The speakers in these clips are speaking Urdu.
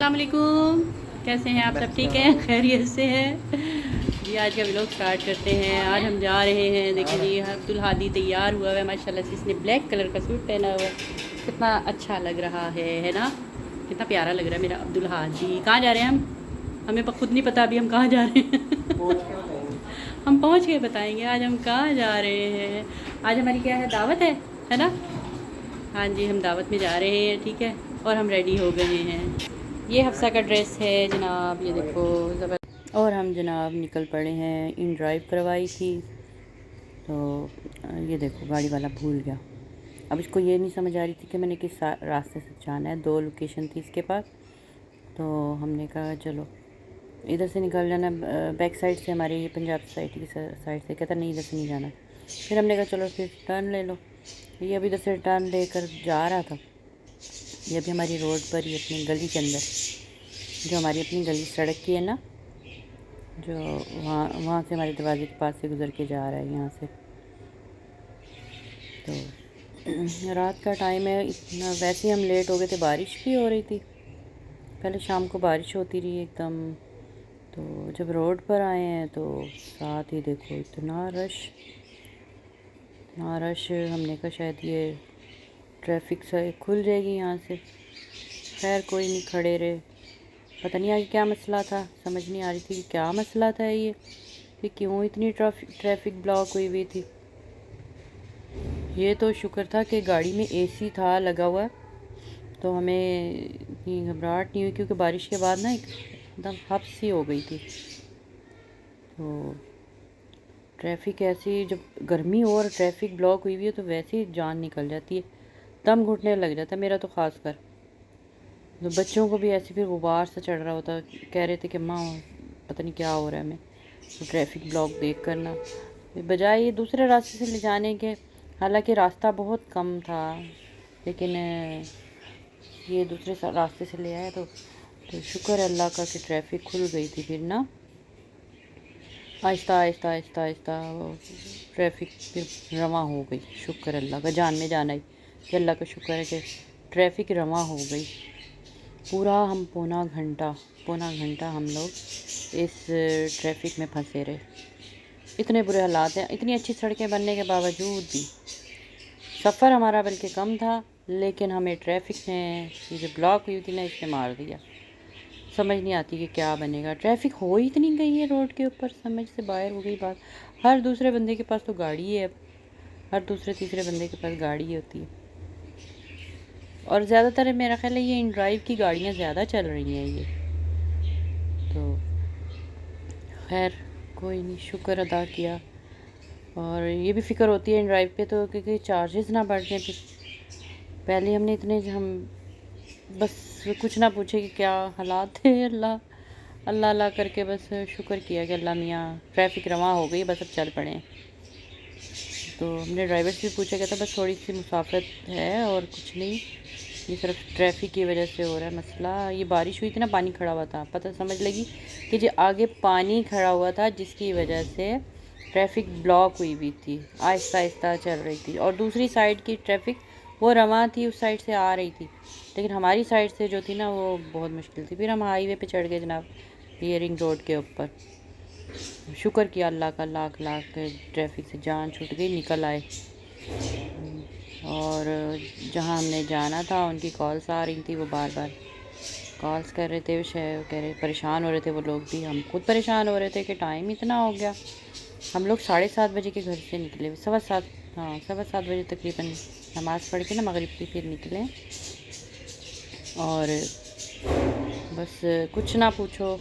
السلام علیکم، کیسے ہیں آپ سب؟ ٹھیک ہیں، خیریت سے ہیں جی؟ آج کا ولاگ سٹارٹ کرتے ہیں۔ آج ہم جا رہے ہیں، دیکھیں جی عبدالہادی تیار ہوا ہے ماشاء اللہ سے۔ اس نے بلیک کلر کا سوٹ پہنا ہوا ہے، کتنا اچھا لگ رہا ہے نا؟ کتنا پیارا لگ رہا ہے میرا عبدالہادی۔ کہاں جا رہے ہیں ہم؟ ہمیں خود نہیں پتا ابھی ہم کہاں جا رہے ہیں ہم پہنچ کے بتائیں گے آج ہم کہاں جا رہے ہیں۔ آج ہماری کیا ہے، دعوت ہے نا؟ ہاں جی، ہم دعوت میں جا رہے ہیں، ٹھیک ہے، اور ہم ریڈی ہو گئے ہیں۔ یہ حفصہ کا ڈریس ہے جناب، یہ دیکھو زبردست۔ اور ہم جناب نکل پڑے ہیں، ان ڈرائیو کروائی تھی تو یہ دیکھو گاڑی والا بھول گیا۔ اب اس کو یہ نہیں سمجھ آ رہی تھی کہ میں نے کس راستے سے جانا ہے، 2 لوکیشن تھی اس کے پاس، تو ہم نے کہا چلو ادھر سے نکل جانا، بیک سائڈ سے، ہمارے یہ پنجاب سوسائٹی کی سائڈ سے۔ کہتا نہیں ادھر سے نہیں جانا، پھر ہم نے کہا چلو پھر ٹرن لے لو۔ یہ ابھی ادھر سے ٹرن لے کر جا رہا تھا، یہ ابھی ہماری روڈ پر ہی اپنی گلی کے اندر، جو ہماری اپنی گلی سڑک کی ہے نا، جو وہاں سے ہمارے دروازے کے پاس سے گزر کے جا رہا ہے یہاں سے۔ تو رات کا ٹائم ہے، اتنا ویسے ہم لیٹ ہو گئے تھے، بارش بھی ہو رہی تھی، پہلے شام کو بارش ہوتی رہی ایک دم، تو جب روڈ پر آئے ہیں تو ساتھ ہی دیکھو اتنا رش، ہم نے کہا شاید یہ ٹریفک سے کھل جائے گی یہاں سے، خیر کوئی نہیں، کھڑے رہے۔ پتہ نہیں آگے کیا مسئلہ تھا، سمجھ نہیں آ رہی تھی کہ کیا مسئلہ تھا یہ کہ کیوں اتنی ٹریفک بلاک ہوئی ہوئی تھی۔ یہ تو شکر تھا کہ گاڑی میں اے سی تھا لگا ہوا، تو ہمیں اتنی گھبراہٹ نہیں ہوئی، کیونکہ بارش کے بعد نا ایک دم ہبس سی ہو گئی تھی۔ تو ٹریفک ایسی، جب گرمی ہو اور ٹریفک بلاک ہوئی ہوئی ہے تو ویسے ہی جان نکل جاتی ہے، دم گھٹنے لگ جاتا ہے میرا تو خاص کر۔ تو بچوں کو بھی ایسے پھر غبار سے چڑھ رہا ہوتا، کہہ رہے تھے کہ ماں پتہ نہیں کیا ہو رہا ہے ہمیں، تو ٹریفک بلاک دیکھ کرنا بجائے یہ دوسرے راستے سے لے جانے کے، حالانکہ راستہ بہت کم تھا، لیکن یہ دوسرے راستے سے لے آئے تو شکر ہے اللہ کا کہ ٹریفک کھل گئی تھی پھر نا، آہستہ آہستہ آہستہ آہستہ ٹریفک پھر رواں ہو گئی، شکر اللہ کا، جان میں جانا ہی کہ اللہ کا شکر ہے کہ ٹریفک رواں ہو گئی۔ پورا ہم پونا گھنٹہ ہم لوگ اس ٹریفک میں پھنسے رہے، اتنے برے حالات ہیں، اتنی اچھی سڑکیں بننے کے باوجود بھی۔ سفر ہمارا بلکہ کم تھا، لیکن ہمیں ٹریفک نے، یہ جو بلاک ہوئی تھی نا، اس نے مار دیا۔ سمجھ نہیں آتی کہ کیا بنے گا، ٹریفک ہو ہی اتنی گئی ہے روڈ کے اوپر، سمجھ سے باہر ہو گئی بات۔ ہر دوسرے بندے کے پاس تو گاڑی ہے اب، ہر دوسرے تیسرے بندے کے پاس گاڑی ہوتی ہے، اور زیادہ تر میرا خیال ہے یہ ان ڈرائیو کی گاڑیاں زیادہ چل رہی ہیں یہ، تو خیر کوئی نہیں، شکر ادا کیا۔ اور یہ بھی فکر ہوتی ہے ان ڈرائیو پہ تو کہ چارجز نہ بڑھ جائیں، پھر پہلے ہم نے اتنے، ہم بس کچھ نہ پوچھے کہ کیا حالات تھے، اللہ کر کے بس شکر کیا کہ اللہ میاں ٹریفک رواں ہو گئی، بس اب چل پڑے۔ تو ہم نے ڈرائیور سے بھی پوچھا، کہتا بس تھوڑی سی مسافت ہے اور کچھ نہیں، یہ صرف ٹریفک کی وجہ سے ہو رہا ہے مسئلہ۔ یہ بارش ہوئی تھی نا، پانی کھڑا ہوا تھا، پتہ سمجھ لگی کہ جو آگے پانی کھڑا ہوا تھا جس کی وجہ سے ٹریفک بلاک ہوئی ہوئی تھی، آہستہ آہستہ چل رہی تھی، اور دوسری سائڈ کی ٹریفک وہ رواں تھی، اس سائڈ سے آ رہی تھی، لیکن ہماری سائڈ سے جو تھی نا وہ بہت مشکل تھی۔ پھر ہم ہائی وے پہ چڑھ گئے جناب، یہ رنگ روڈ کے اوپر، شکر کیا اللہ کا، لاکھ ٹریفک سے جان چھوٹ گئی، نکل آئے۔ اور جہاں ہم نے جانا تھا ان کی کالس آ رہی تھی، وہ بار بار کالس کر رہے تھے، کہہ رہے پریشان ہو رہے تھے وہ لوگ بھی، ہم خود پریشان ہو رہے تھے کہ ٹائم اتنا ہو گیا۔ ہم لوگ 7:30 بجے کے گھر سے نکلے، 7:15، ہاں 7:15 بجے تقریباً نماز پڑھ کے نا مغرب کی، پھر نکلے، اور بس کچھ نہ پوچھو،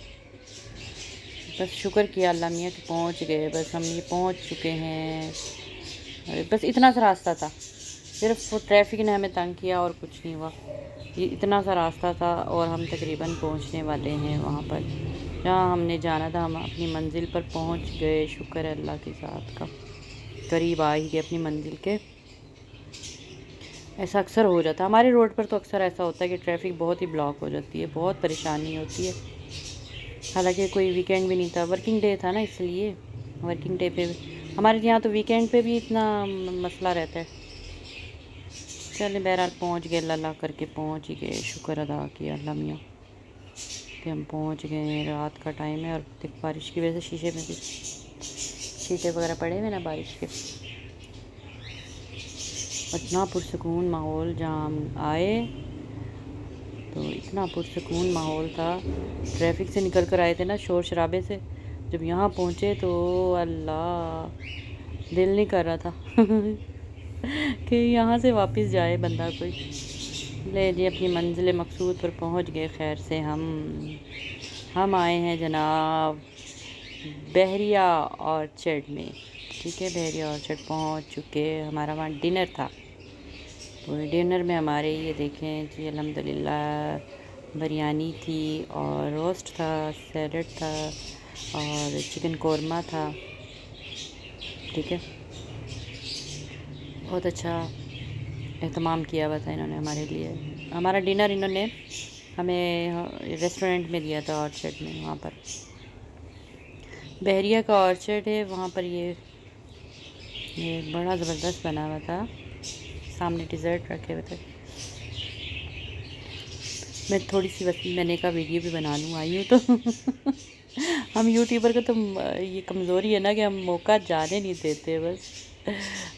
بس شکر کیا اللہ میاں کہ پہنچ گئے، بس ہم یہ پہنچ چکے ہیں، بس اتنا سا راستہ تھا، صرف وہ ٹریفک نے ہمیں تنگ کیا اور کچھ نہیں ہوا، یہ اتنا سا راستہ تھا، اور ہم تقریباً پہنچنے والے ہیں وہاں پر جہاں ہم نے جانا تھا، ہم اپنی منزل پر پہنچ گئے، شکر ہے اللہ کے ذات کا، قریب آ ہی گئے اپنی منزل کے۔ ایسا اکثر ہو جاتا ہے ہمارے روڈ پر، تو اکثر ایسا ہوتا ہے کہ ٹریفک بہت ہی بلاک ہو جاتی ہے، بہت پریشانی ہوتی ہے، حالانکہ کوئی ویکینڈ بھی نہیں تھا، ورکنگ ڈے تھا نا، اس لیے ورکنگ ڈے پہ ہمارے یہاں تو ویکینڈ پہ بھی اتنا مسئلہ رہتا ہے۔ چلے بہرحال پہنچ گئے، اللہ کر کے پہنچ ہی گئے، شکر ادا کیا اللہ میاں۔ کہ ہم پہنچ گئے ہیں، رات کا ٹائم ہے، اور بارش کی وجہ سے شیشے میں بھی چھینٹے وغیرہ پڑے ہوئے نا بارش کے. اتنا پرسکون ماحول جہاں ہم آئے تو اتنا پرسکون ماحول تھا. ٹریفک سے نکل کر آئے تھے نا، شور شرابے سے، جب یہاں پہنچے تو اللہ دل نہیں کر رہا تھا کہ یہاں سے واپس جائے بندہ کوئی. لے جی اپنی منزل مقصود پر پہنچ گئے خیر سے. ہم آئے ہیں جناب بحریہ آرچرڈ میں. ٹھیک ہے، بحریہ آرچرڈ پہنچ چکے. ہمارا وہاں ڈنر تھا. تو ڈنر میں ہمارے یہ دیکھیں جی الحمدللہ بریانی تھی، اور روسٹ تھا، سیلڈ تھا، اور چکن قورمہ تھا. ٹھیک ہے، بہت اچھا اہتمام کیا ہوا تھا انہوں نے ہمارے لیے. ہمارا ڈنر انہوں نے ہمیں ریسٹورنٹ میں دیا تھا آرچرڈ میں. وہاں پر بحریہ کا آرچرڈ ہے، وہاں پر یہ بڑا زبردست بنا ہوا تھا. سامنے ڈیزرٹ رکھے ہوئے تھے. میں تھوڑی سی میں نے کہا ویڈیو بھی بنا لوں، آئی ہوں تو ہم یوٹیوبر کا تو یہ کمزوری ہے نا کہ ہم موقع جانے نہیں دیتے بس.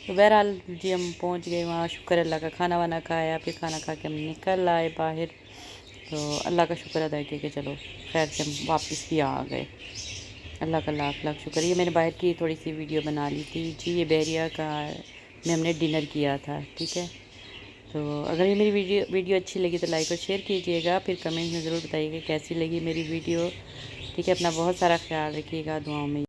بہرحال جی ہم پہنچ گئے وہاں. شکر اللہ کا، کھانا وانا کھایا، پھر کھانا کھا کے ہم نکل آئے باہر. تو اللہ کا شکر ادا کیا کہ چلو خیر سے ہم واپس بھی آ گئے. اللہ کا لاکھ لاکھ شکر. یہ میں نے باہر کی تھوڑی سی ویڈیو بنا لی تھی جی. یہ بحریہ کا میں ہم نے ڈنر کیا تھا. ٹھیک ہے، تو اگر یہ میری ویڈیو اچھی لگی تو لائک اور شیئر کیجیے گا. پھر کمنٹ میں ضرور بتائیے گا کیسی لگی میری ویڈیو. ٹھیک ہے، اپنا بہت سارا خیال رکھیے گا. دعاؤں میں